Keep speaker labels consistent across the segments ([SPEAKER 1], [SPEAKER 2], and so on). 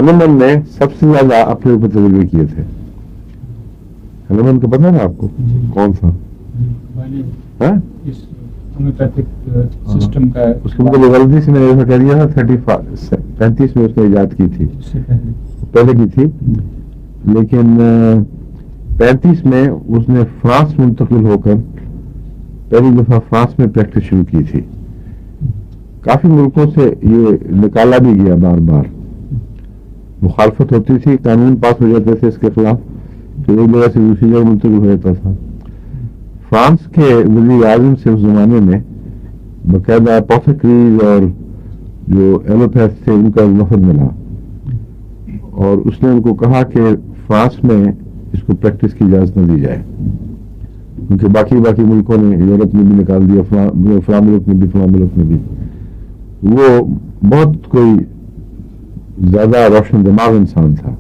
[SPEAKER 1] ہنومن نے سب سے زیادہ اپنے اوپر تجربے کیے تھے. ہنومن کو پتا نا آپ کو کون سا
[SPEAKER 2] سسٹم کا
[SPEAKER 1] اس کے مطلب غلطی سے میں نے ایسا کہہ دیا تھا 35 میں اس نے ایجاد کی تھی, پہلے کی تھی, لیکن 35 میں اس نے فرانس منتقل ہو کر پہلی دفعہ فرانس میں پریکٹس شروع کی تھی. کافی ملکوں سے یہ نکالا بھی گیا, بار بار مخالفت ہوتی تھی, قانون پاس ہو جاتے تھے اس کے خلاف, تو ایک جگہ سے دوسری جگہ منتقل ہو جاتا تھا. فرانس کے وزیر اعظم سے اس زمانے میں باقاعدہ اپوتھیکریز اور جو ایلوپیتھ تھے ان کا وفد ملا, اور اس نے ان کو کہا کہ فرانس میں اس کو پریکٹس کی اجازت نہ دی جائے, کیونکہ باقی ملکوں نے, یورپ میں بھی نکال دیا, فلاں ملک میں بھی, فلاں ملک میں بھی. وہ بہت کوئی زیادہ روشن دماغ انسان تھا.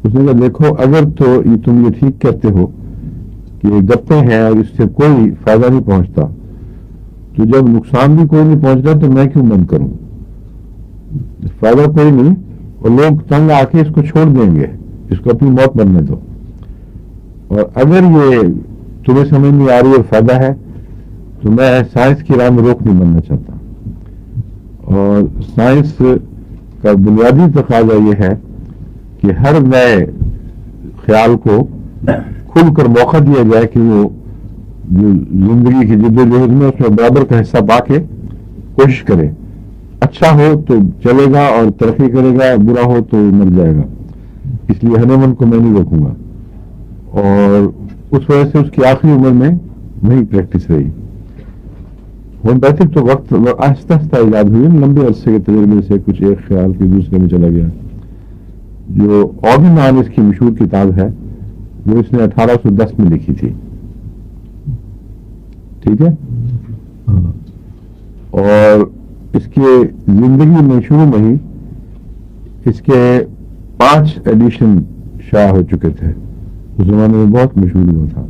[SPEAKER 1] اس نے کہا دیکھو, اگر تو تم یہ ٹھیک کہتے ہو کہ یہ گپیں ہیں اور اس سے کوئی فائدہ نہیں پہنچتا, تو جب نقصان بھی کوئی نہیں پہنچ رہا تو میں کیوں بند کروں؟ فائدہ کوئی نہیں, اور لوگ تنگ آ کے اس کو چھوڑ دیں گے, اس کو اپنی موت بننے دو. اور اگر یہ تمہیں سمجھ نہیں آ رہی اور فائدہ ہے تو میں سائنس کی راہ میں روک نہیں بننا چاہتا. اور سائنس کا بنیادی تقاضا یہ ہے کہ ہر نئے خیال کو کھل کر موقع دیا جائے کہ وہ جو زندگی کی جدوجہد میں اس میں برابر کا حصہ پا کے کوشش کرے. اچھا ہو تو چلے گا اور ترقی کرے گا, برا ہو تو مر جائے گا. اس لیے ہنومن کو میں نہیں روکوں گا. اور اس وجہ سے اس کی آخری عمر میں وہی پریکٹس رہی. ہومیوپیتھک تو وقت آہستہ آہستہ ایجاد ہوئی, لمبے عرصے کے تجربے سے کچھ ایک خیال کے دوسرے میں چلا گیا. جو آرگن اس کی مشہور کتاب ہے وہ اس نے 1810 میں لکھی تھی, ٹھیک ہے, اور اس کے زندگی میں شروع میں ہی اس کے 5 ایڈیشن شائع ہو چکے تھے. اس زمانے میں بہت مشہور ہوا تھا,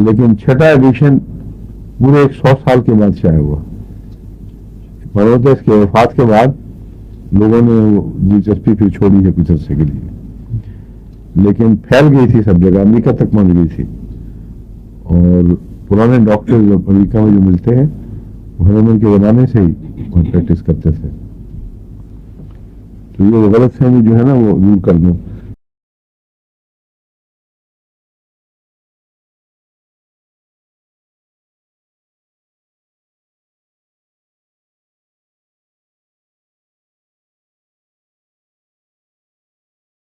[SPEAKER 1] لیکن 6واں ایڈیشن پورے 100 سال کے بعد شائع ہوا. معلوم ہے اس کے وفات کے بعد لوگوں نے دلچسپی پھر چھوڑی ہے کچھ عرصے کے لیے, لیکن پھیل گئی تھی سب جگہ, امریکہ تک پہنچ گئی تھی. اور پرانے ڈاکٹر امریکہ میں جو ملتے ہیں وہ ہنومن کے زمانے سے ہی پریکٹس کرتے تھے. تو یہ غلط فہمی جو ہے نا وہ دور کر دوں.